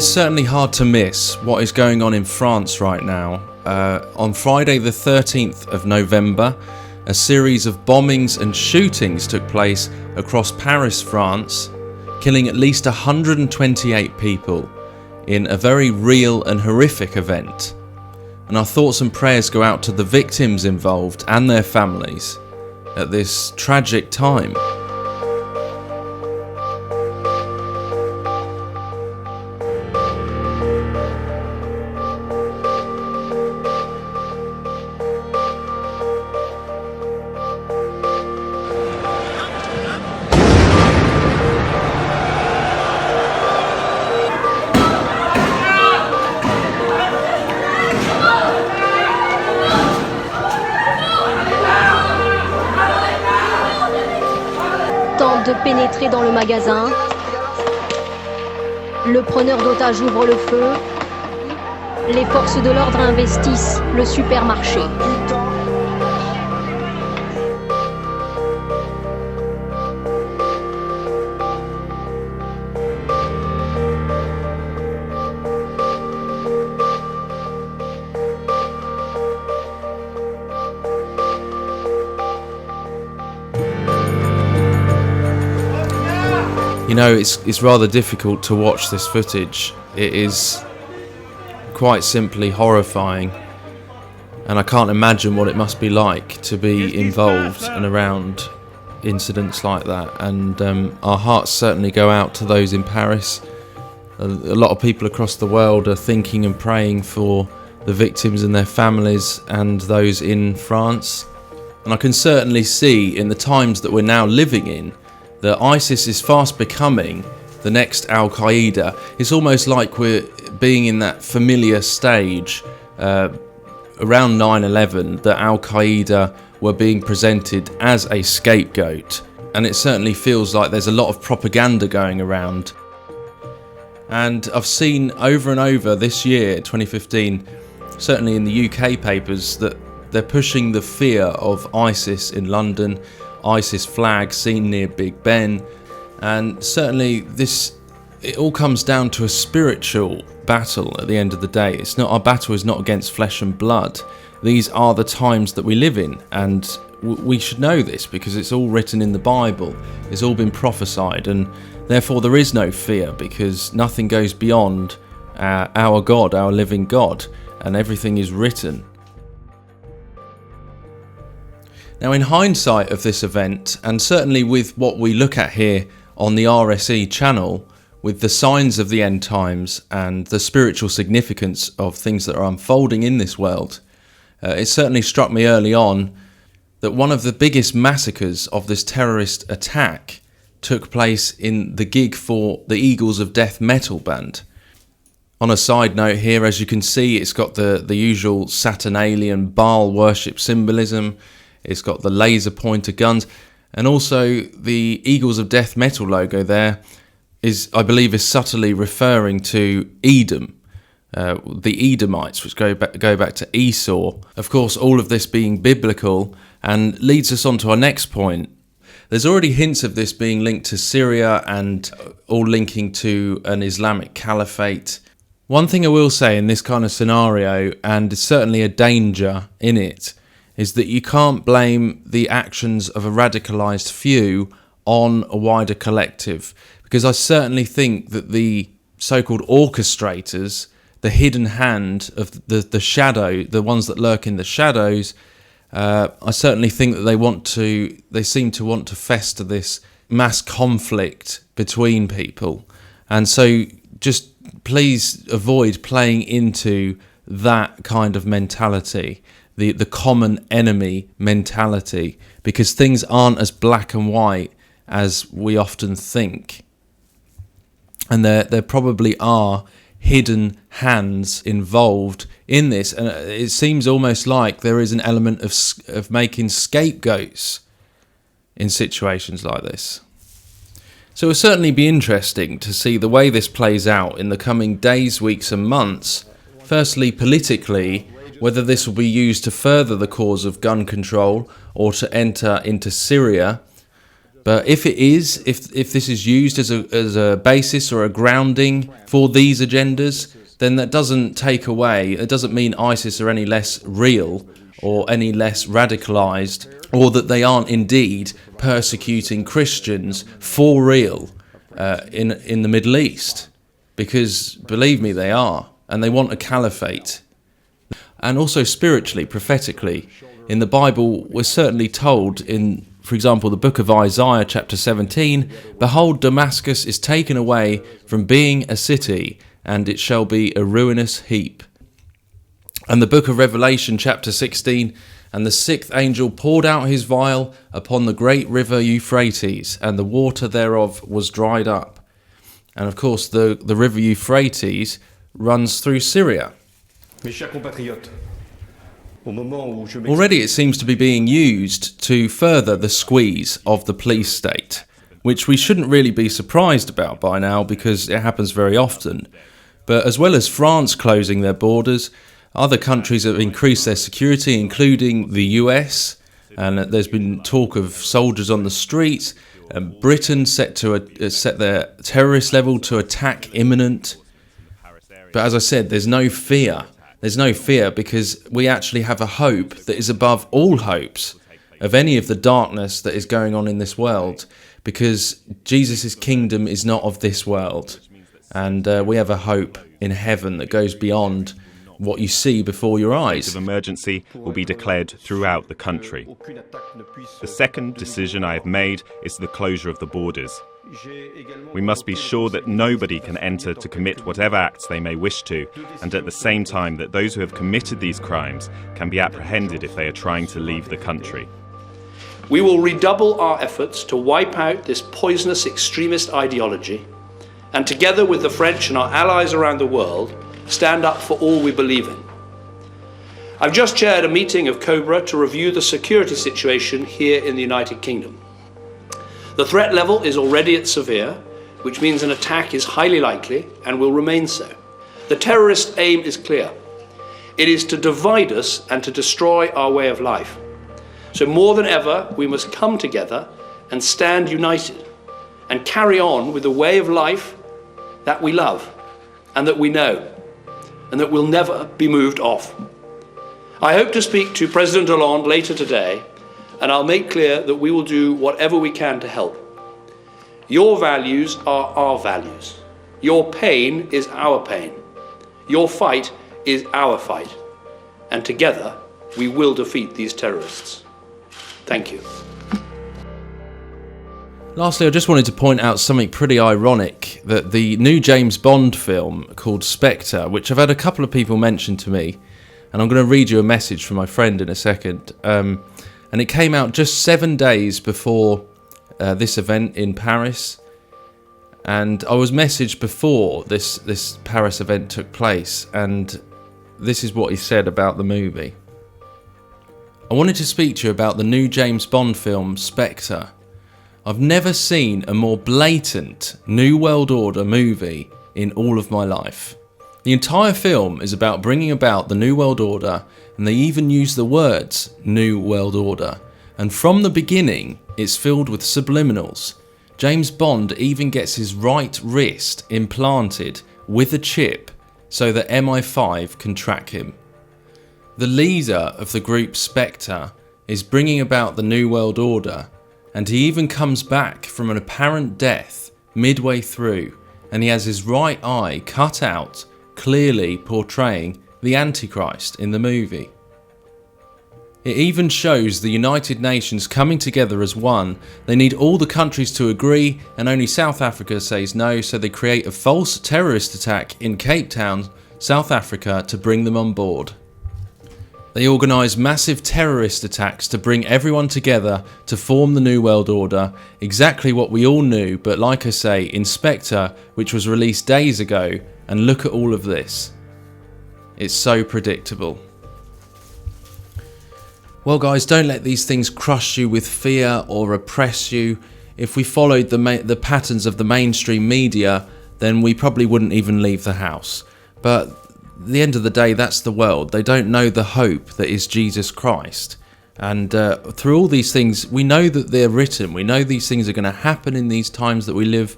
it's certainly hard to miss what is going on in France right now. On Friday the 13th of November, a series of bombings and shootings took place across Paris, France, killing at least 128 people in a very real and horrific event. And our thoughts and prayers go out to the victims involved and their families at this tragic time. Tente de pénétrer dans le magasin. Le preneur d'otages ouvre le feu. Les forces de l'ordre investissent le supermarché. You know, it's rather difficult to watch this footage. It is quite simply horrifying, and I can't imagine what it must be like to be involved and around incidents like that. And our hearts certainly go out to those in Paris. A lot of people across the world are thinking and praying for the victims and their families and those in France. And I can certainly see in the times that we're now living in that ISIS is fast becoming the next Al-Qaeda. It's almost like we're being in that familiar stage around 9/11 that Al-Qaeda were being presented as a scapegoat. And it certainly feels like there's a lot of propaganda going around. And I've seen over and over this year, 2015, certainly in the UK papers, that they're pushing the fear of ISIS in London, ISIS flag seen near Big Ben, and certainly it all comes down to a spiritual battle at the end of the day. Our battle is not against flesh and blood. These are the times that we live in, and we should know this because it's all written in the Bible. It's all been prophesied, and therefore there is no fear because nothing goes beyond our God, our living God, and everything is written. Now, in hindsight of this event, and certainly with what we look at here on the RSE channel, with the signs of the end times and the spiritual significance of things that are unfolding in this world, it certainly struck me early on that one of the biggest massacres of this terrorist attack took place in the gig for the Eagles of Death metal band. On a side note here, as you can see, it's got the usual Saturnalian Baal worship symbolism. It's got the laser pointer guns, and also the Eagles of Death metal logo there I believe is subtly referring to Edom, the Edomites, which go back to Esau. Of course, all of this being biblical, and leads us on to our next point. There's already hints of this being linked to Syria and all linking to an Islamic caliphate. One thing I will say in this kind of scenario, and it's certainly a danger in it, is that you can't blame the actions of a radicalised few on a wider collective. Because I certainly think that the so-called orchestrators, the hidden hand of the shadow, the ones that lurk in the shadows, I certainly think that they seem to want to fester this mass conflict between people. And so just please avoid playing into that kind of mentality. The common enemy mentality, because things aren't as black and white as we often think. And there probably are hidden hands involved in this, and it seems almost like there is an element of making scapegoats in situations like this. So it'll certainly be interesting to see the way this plays out in the coming days, weeks and months. Firstly, politically, whether this will be used to further the cause of gun control or to enter into Syria. But if it is, if this is used as a basis or a grounding for these agendas, then that doesn't take away, it doesn't mean ISIS are any less real or any less radicalized, or that they aren't indeed persecuting Christians for real in the Middle East. Because believe me, they are, and they want a caliphate. And also spiritually, prophetically, in the Bible, we're certainly told in, for example, the book of Isaiah chapter 17, "Behold, Damascus is taken away from being a city, and it shall be a ruinous heap." And the book of Revelation chapter 16, "And the sixth angel poured out his vial upon the great river Euphrates, and the water thereof was dried up." And of course, the river Euphrates runs through Syria. Already it seems to be being used to further the squeeze of the police state, which we shouldn't really be surprised about by now because it happens very often. But as well as France closing their borders, other countries have increased their security, including the US, and there's been talk of soldiers on the streets. Britain set their terrorist level to attack imminent. But as I said, there's no fear. There's no fear because we actually have a hope that is above all hopes of any of the darkness that is going on in this world, because Jesus' kingdom is not of this world. And we have a hope in heaven that goes beyond what you see before your eyes. State of emergency will be declared throughout the country. The second decision I have made is the closure of the borders. We must be sure that nobody can enter to commit whatever acts they may wish to, and at the same time that those who have committed these crimes can be apprehended if they are trying to leave the country. We will redouble our efforts to wipe out this poisonous extremist ideology, and together with the French and our allies around the world, stand up for all we believe in. I've just chaired a meeting of COBRA to review the security situation here in the United Kingdom. The threat level is already at severe, which means an attack is highly likely and will remain so. The terrorist aim is clear. It is to divide us and to destroy our way of life. So more than ever, we must come together and stand united and carry on with the way of life that we love and that we know and that will never be moved off. I hope to speak to President Hollande later today, and I'll make clear that we will do whatever we can to help. Your values are our values. Your pain is our pain. Your fight is our fight. And together, we will defeat these terrorists. Thank you. Lastly, I just wanted to point out something pretty ironic, that the new James Bond film called Spectre, which I've had a couple of people mention to me, and I'm going to read you a message from my friend in a second, and it came out just 7 days before this event in Paris, and I was messaged before this Paris event took place, and this is what he said about the movie. "I wanted to speak to you about the new James Bond film Spectre. I've never seen a more blatant New World Order movie in all of my life. The entire film is about bringing about the New World Order, and they even use the words New World Order. And from the beginning, it's filled with subliminals. James Bond even gets his right wrist implanted with a chip so that MI5 can track him. The leader of the group Spectre is bringing about the New World Order, and he even comes back from an apparent death midway through, and he has his right eye cut out, clearly portraying the Antichrist in the movie. It even shows the United Nations coming together as one. They need all the countries to agree, and only South Africa says no, so they create a false terrorist attack in Cape Town, South Africa, to bring them on board. They organise massive terrorist attacks to bring everyone together to form the New World Order, exactly what we all knew, but like I say, in Spectre, which was released days ago, and look at all of this. It's so predictable. Well guys, don't let these things crush you with fear or oppress you. If we followed the patterns of the mainstream media, then we probably wouldn't even leave the house. But at the end of the day, that's the world. They don't know the hope that is Jesus Christ. And through all these things, we know that they're written. We know these things are going to happen in these times that we live.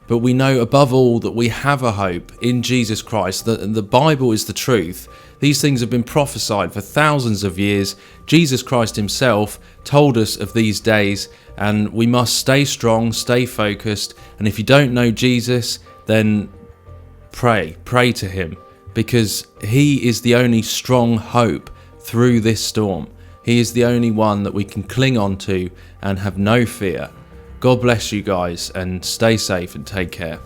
But we know above all that we have a hope in Jesus Christ, that the Bible is the truth. These things have been prophesied for thousands of years. Jesus Christ himself told us of these days, and we must stay strong, stay focused. And if you don't know Jesus, then pray to him, because he is the only strong hope through this storm. He is the only one that we can cling on to and have no fear. God bless you guys, and stay safe and take care.